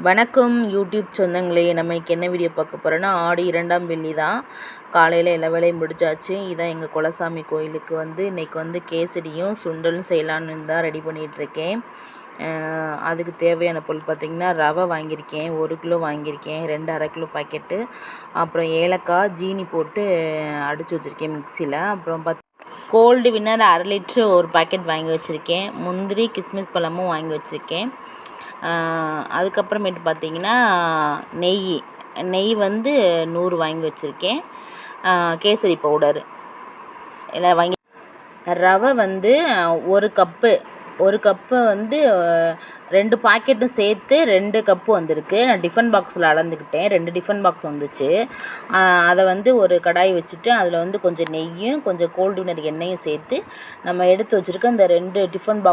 வணக்கம் யூடியூப் சொந்தங்களே. நம்ம இன்றைக்கி என்ன வீடியோ பார்க்க போகிறோன்னா, ஆடி 2ஆம் வெள்ளி தான். காலையில் எல்லா வேலையும் முடிச்சாச்சு. இதான் எங்கள் குலசாமி கோயிலுக்கு இன்றைக்கி கேசரியும் சுண்டலும் செய்யலான்னு தான் ரெடி பண்ணிகிட்ருக்கேன். அதுக்கு தேவையான பொருள் பார்த்திங்கன்னா, ரவை வாங்கியிருக்கேன், 1 கிலோ வாங்கியிருக்கேன், 2 1/2 கிலோ பாக்கெட்டு, அப்புறம் ஏலக்காய் ஜீனி போட்டு அடித்து வச்சுருக்கேன் மிக்சியில். அப்புறம் கோல்டு வின்னர் 1/2 லிட்ரு ஒரு பாக்கெட் வாங்கி வச்சுருக்கேன். முந்திரி கிஸ்மிஸ் பழமும் வாங்கி வச்சுருக்கேன். அதுக்கப்புறமேட்டு பார்த்திங்கன்னா நெய் 100 வாங்கி வச்சுருக்கேன். கேசரி பவுடரு எல்லாம் வாங்கி, ரவை 1 கப்பு 2 பாக்கெட்டும் சேர்த்து 2 கப்பு வந்திருக்கு. நான் டிஃபன் பாக்ஸில் அளந்துக்கிட்டேன். 2 டிஃபன் பாக்ஸ் வந்துச்சு. அதை ஒரு கடாய் வச்சுட்டு அதில் கொஞ்சம் நெய்யும் கொஞ்சம் கோல்டு வினர் எண்ணெயும் சேர்த்து நம்ம எடுத்து வச்சுருக்க இந்த 2 டிஃபன்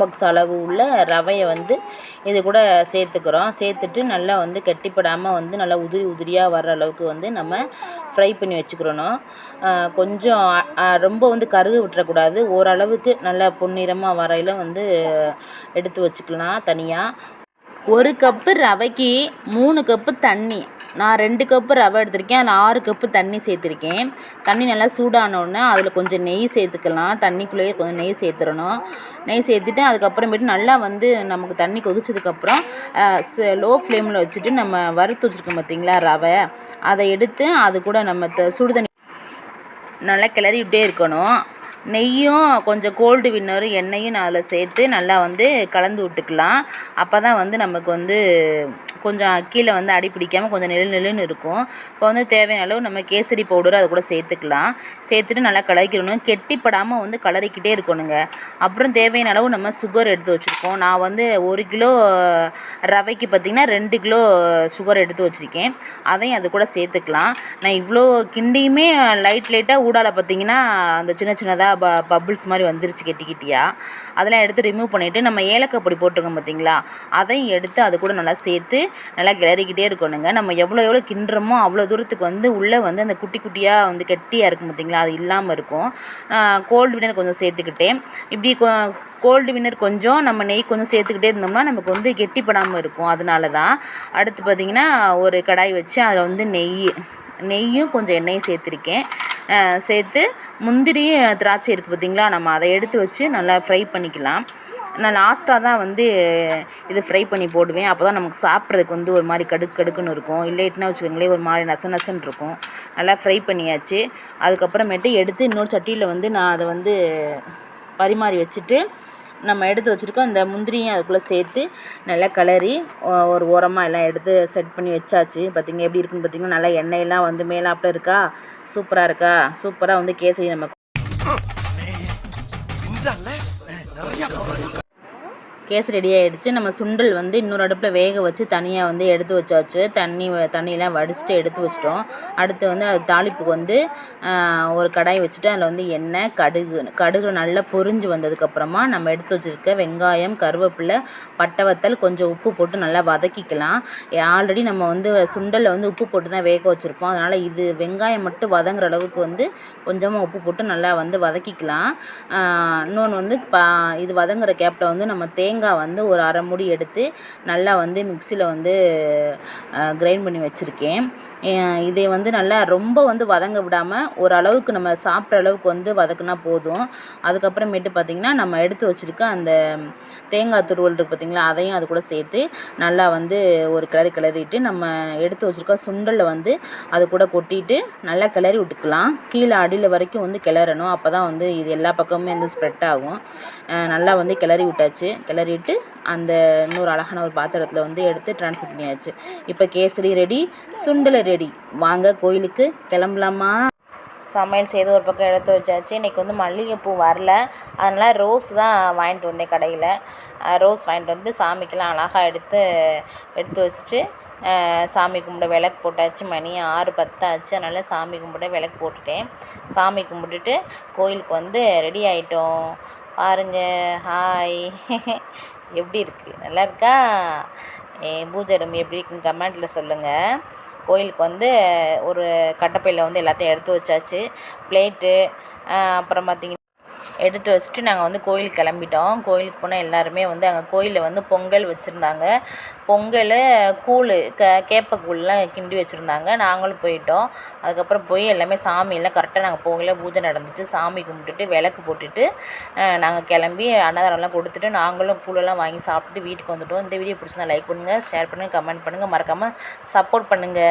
பாக்ஸ் அளவு உள்ள ரவையை இது கூட சேர்த்துக்கிறோம். சேர்த்துட்டு நல்லா கெட்டிப்படாமல் நல்லா உதிரி உதிரியாக வர்ற அளவுக்கு நம்ம ஃப்ரை பண்ணி வச்சுக்கிறணும். கொஞ்சம் ரொம்ப கருகு விட்டுறக்கூடாது. ஓரளவுக்கு நல்லா பொன்னிறமாக வரையில் எடுத்து வச்சுக்கலாம் தனியாக. 1 கப்பு ரவைக்கு 3 கப்பு தண்ணி. நான் 2 கப்பு ரவை எடுத்திருக்கேன். அதில் 6 கப்பு தண்ணி சேர்த்துருக்கேன். தண்ணி நல்லா சூடானோடனே அதில் கொஞ்சம் நெய் சேர்த்துக்கலாம். தண்ணிக்குள்ளேயே கொஞ்சம் நெய் சேர்த்துடணும். நெய் சேர்த்துட்டு அதுக்கப்புறமேட்டு நல்லா நமக்கு தண்ணி கொதிச்சதுக்கப்புறம் லோ ஃப்ளேமில் வச்சுட்டு நம்ம வறுத்து வச்சுருக்கோம் பார்த்திங்களா ரவை, அதை எடுத்து அது கூட நம்ம சுடு தண்ணி நல்லா கிளறி விட்டே இருக்கணும். நெய்யும் கொஞ்சம் கோல்டு வின்னர் எண்ணெயும் நான் அதில் சேர்த்து நல்லா கலந்து விட்டுக்கலாம். அப்போ தான் நமக்கு கொஞ்சம் கீழே அடி பிடிக்காமல் கொஞ்சம் நெல்லுன்னு இருக்கும். இப்போ தேவையான அளவு நம்ம கேசரி பவுடர் அது கூட சேர்த்துக்கலாம். சேர்த்துட்டு நல்லா கலக்கிடணும். கெட்டிப்படாமல் கலரிக்கிட்டே இருக்கணுங்க. அப்புறம் தேவையான அளவு நம்ம சுகர் எடுத்து வச்சுருக்கோம். நான் 1 கிலோ ரவைக்கு பார்த்திங்கன்னா 2 கிலோ சுகர் எடுத்து வச்சுருக்கேன். அதையும் அது கூட சேர்த்துக்கலாம். நான் இவ்வளோ கிண்டியுமே லைட்டாக ஊடால பார்த்திங்கன்னா அந்த சின்னதாக பபிள்ஸ் மாதிரி வந்துருச்சு கெட்டியாக. அதெல்லாம் எடுத்து ரிமூவ் பண்ணிவிட்டு நம்ம ஏலக்காய் பொடி போட்டிருக்கோம் பார்த்திங்களா, அதையும் எடுத்து அது கூட நல்லா சேர்த்து நல்லா கிளறிக்கிட்டே இருக்கணுங்க. நம்ம எவ்வளோ கிண்டுறோமோ அவ்வளோ தூரத்துக்கு உள்ளே அந்த குட்டி குட்டியாக கெட்டியாக இருக்கும் பார்த்திங்களா, அது இல்லாமல் இருக்கும். கோல்டு வினர் கொஞ்சம் சேர்த்துக்கிட்டேன். இப்படி கோல்டு வினர் கொஞ்சம் நம்ம நெய் கொஞ்சம் சேர்த்துக்கிட்டே இருந்தோம்னா நமக்கு கெட்டிப்படாமல் இருக்கும். அதனால தான். அடுத்து பார்த்திங்கன்னா ஒரு கடாய் வச்சு அதில் நெய்யும் கொஞ்சம் எண்ணெயும் சேர்த்துருக்கேன். சேர்த்து முந்திரி திராட்சை இருக்குது பார்த்திங்களா, நம்ம அதை எடுத்து வச்சு நல்லா ஃப்ரை பண்ணிக்கலாம். நான் லாஸ்ட்டாக தான் இது ஃப்ரை பண்ணி போடுவேன். அப்போ தான் நமக்கு சாப்பிட்றதுக்கு ஒரு மாதிரி கடுக்குன்னு இருக்கும். இல்லைட்டுனா வச்சுக்கோங்களேன் ஒரு மாதிரி நசன்னு இருக்கும். நல்லா ஃப்ரை பண்ணியாச்சு. அதுக்கப்புறமேட்டு எடுத்து இன்னொரு சட்டியில் நான் அதை பரிமாறி வச்சுட்டு நம்ம எடுத்து வச்சுருக்கோம் இந்த முந்திரியும் அதுக்குள்ளே சேர்த்து நல்லா கிளறி ஒரு ஓரமாக எல்லாம் எடுத்து செட் பண்ணி வச்சாச்சு. பார்த்திங்க எப்படி இருக்குன்னு பார்த்திங்கன்னா நல்லா எண்ணெயெல்லாம் மேலாப்பில் இருக்கா, சூப்பராக இருக்கா. சூப்பராக கேசரி நம்ம கேசரி ரெடி ஆகிடுச்சு. நம்ம சுண்டல் இன்னொரு அடுப்பில் வேக வச்சு தனியாக எடுத்து வச்சாச்சு. தண்ணியெலாம் வடிச்சிட்டு எடுத்து வச்சிட்டோம். அடுத்து அது தாளிப்புக்கு ஒரு கடாய் வச்சுட்டு அதில் எண்ணெய் கடுகு நல்லா பொரிஞ்சு வந்ததுக்கப்புறமா நம்ம எடுத்து வச்சுருக்க வெங்காயம், கருவேப்பிலை, பட்டை வத்தல், கொஞ்சம் உப்பு போட்டு நல்லா வதக்கிக்கலாம். ஆல்ரெடி நம்ம சுண்டலில் உப்பு போட்டு தான் வேக வச்சுருப்போம். அதனால் இது வெங்காயம் மட்டும் வதங்குற அளவுக்கு கொஞ்சமாக உப்பு போட்டு நல்லா வதக்கிக்கலாம். இன்னொன்று இது வதங்குற கேப்பில் நம்ம தேங்காய் ஒரு அரை மூடி எடுத்து நல்லா மிக்சியில் கிரைண்ட் பண்ணி வச்சுருக்கேன். இதை நல்லா ரொம்ப வதங்க விடாமல் ஓரளவுக்கு நம்ம சாப்பிட்ற அளவுக்கு வதக்குனா போதும். அதுக்கப்புறமேட்டு பார்த்திங்கன்னா நம்ம எடுத்து வச்சுருக்க அந்த தேங்காய் துருவல் இருக்குது பார்த்திங்களா, அதையும் அது கூட சேர்த்து நல்லா ஒரு கிளறிட்டு நம்ம எடுத்து வச்சுருக்க சுண்டலில் அது கூட கொட்டிட்டு நல்லா கிளறி விட்டுக்கலாம். கீழே அடியில் வரைக்கும் கிளறணும். அப்போ தான் இது எல்லா பக்கமுமே ஸ்ப்ரெட் ஆகும். நல்லா கிளறி விட்டாச்சு. கிளறிட்டு அந்த இன்னொரு அழகான ஒரு பாத்திரத்தில் எடுத்து ட்ரான்ஸ்ஃபர் பண்ணியாச்சு. இப்போ கேசரி ரெடி, சுண்டல் ரெடி. வாங்க கோயிலுக்கு கிளம்பலாமா. சமையல் செய்து ஒரு பக்கம் எடுத்து வச்சாச்சு. இன்றைக்கி மல்லிகைப்பூ வரல, அதனால் ரோஸ் தான் வாங்கிட்டு வந்தேன் கடையில். ரோஸ் வாங்கிட்டு சாமிக்கெலாம் அழகாக எடுத்து வச்சுட்டு சாமி கும்பிட விளக்கு போட்டாச்சு. மணி 6:10 ஆச்சு. அதனால் சாமி கும்பிட விளக்கு போட்டுட்டேன். சாமி கும்பிட்டுட்டு கோயிலுக்கு ரெடி ஆகிட்டோம். பாருங்கள், ஹாய். எப்படி இருக்குது, நல்லா இருக்கா? பூஜை ரூம் எப்படி இருக்குன்னு கமெண்ட்டில் சொல்லுங்கள். கோயிலுக்கு ஒரு கட்டப்பையில் எல்லாத்தையும் எடுத்து வச்சாச்சு. பிளேட்டு, அப்புறம் பார்த்திங்கன்னா எடுத்து வச்சுட்டு நாங்கள் வந்து கோயிலுக்கு கிளம்பிட்டோம். கோயிலுக்கு போனால் எல்லாருமே வந்து அங்கே கோயிலில் வந்து பொங்கல் வச்சுருந்தாங்க. பொங்கல் கூழ் கேப்பக்கூழ்லாம் கிண்டி வச்சுருந்தாங்க. நாங்களும் போயிட்டோம். அதுக்கப்புறம் போய் எல்லாமே சாமியெல்லாம் கரெக்டாக நாங்கள் போகல, பூஜை நடந்துட்டு சாமி கும்பிட்டுட்டு விளக்கு போட்டுட்டு நாங்கள் கிளம்பி அன்னதானம்லாம் கொடுத்துட்டு நாங்களும் பூலெல்லாம் வாங்கி சாப்பிட்டுட்டு வீட்டுக்கு வந்துவிட்டோம். இந்த வீடியோ பிடிச்சிருந்தா லைக் பண்ணுங்கள், ஷேர் பண்ணுங்கள், கமெண்ட் பண்ணுங்கள், மறக்காமல் சப்போர்ட் பண்ணுங்கள்.